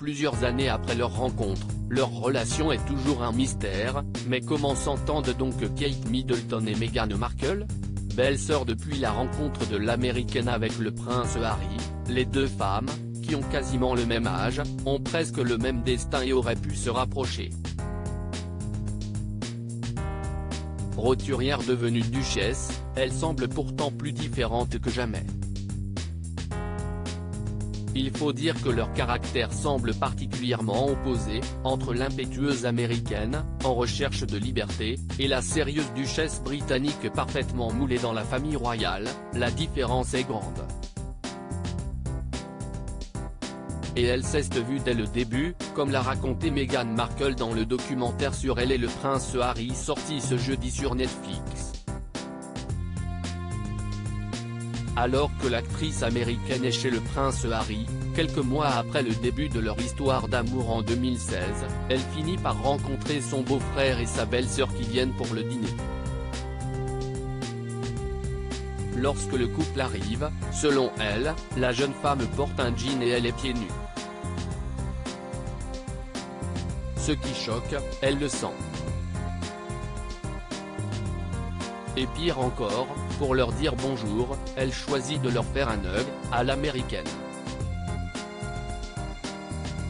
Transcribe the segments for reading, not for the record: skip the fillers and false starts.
plusieurs années après leur rencontre, leur relation est toujours un mystère, mais comment s'entendent donc Kate Middleton et Meghan Markle? Belle-sœur depuis la rencontre de l'américaine avec le prince Harry, les deux femmes, qui ont quasiment le même âge, ont presque le même destin et auraient pu se rapprocher. Roturière devenue duchesse, elle semble pourtant plus différente que jamais. Il faut dire que leur caractère semble particulièrement opposé, entre l'impétueuse américaine, en recherche de liberté, et la sérieuse duchesse britannique parfaitement moulée dans la famille royale, la différence est grande. Et elle s'est vue dès le début, comme l'a raconté Meghan Markle dans le documentaire sur Elle et le prince Harry sorti ce jeudi sur Netflix. Alors que l'actrice américaine est chez le prince Harry, quelques mois après le début de leur histoire d'amour en 2016, elle finit par rencontrer son beau-frère et sa belle-sœur qui viennent pour le dîner. Lorsque le couple arrive, selon elle, la jeune femme porte un jean et elle est pieds nus. Ce qui choque, elle le sent. Et pire encore, pour leur dire bonjour, elle choisit de leur faire un hug, à l'américaine.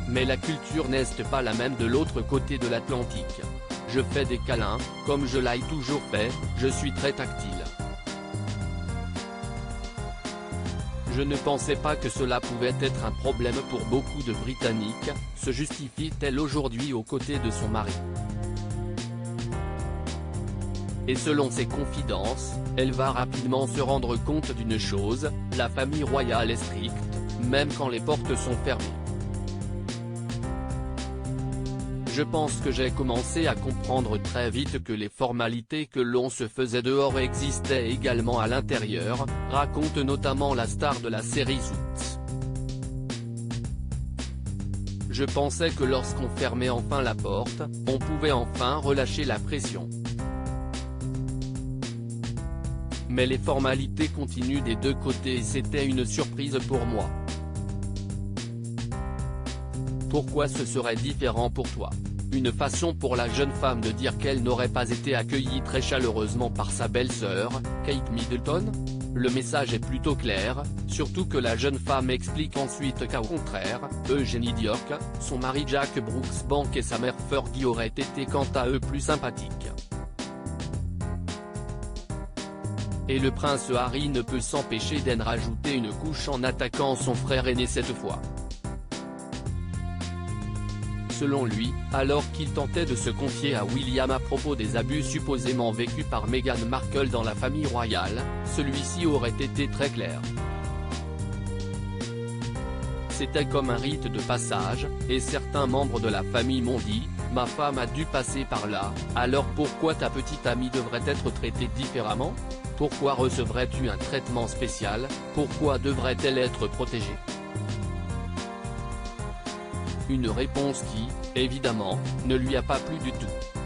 Mais la culture n'est pas la même de l'autre côté de l'Atlantique. Je fais des câlins, comme je l'ai toujours fait, je suis très tactile. Je ne pensais pas que cela pouvait être un problème pour beaucoup de Britanniques, se justifie-t-elle aujourd'hui aux côtés de son mari. Et selon ses confidences, elle va rapidement se rendre compte d'une chose, la famille royale est stricte, même quand les portes sont fermées. Je pense que j'ai commencé à comprendre très vite que les formalités que l'on se faisait dehors existaient également à l'intérieur, raconte notamment la star de la série Suits. Je pensais que lorsqu'on fermait enfin la porte, on pouvait enfin relâcher la pression. Mais les formalités continuent des deux côtés et c'était une surprise pour moi. Pourquoi ce serait différent pour toi? Une façon pour la jeune femme de dire qu'elle n'aurait pas été accueillie très chaleureusement par sa belle-sœur, Kate Middleton? Le message est plutôt clair, surtout que la jeune femme explique ensuite qu'au contraire, Eugénie Dioc, son mari Jack Brooksbank et sa mère Fergie auraient été quant à eux plus sympathiques. Et le prince Harry ne peut s'empêcher d'en rajouter une couche en attaquant son frère aîné cette fois. Selon lui, alors qu'il tentait de se confier à William à propos des abus supposément vécus par Meghan Markle dans la famille royale, celui-ci aurait été très clair. C'était comme un rite de passage, et certains membres de la famille m'ont dit, ma femme a dû passer par là, alors pourquoi ta petite amie devrait être traitée différemment? Pourquoi recevrais-tu un traitement spécial, pourquoi devrait-elle être protégée? Une réponse qui, évidemment, ne lui a pas plu du tout.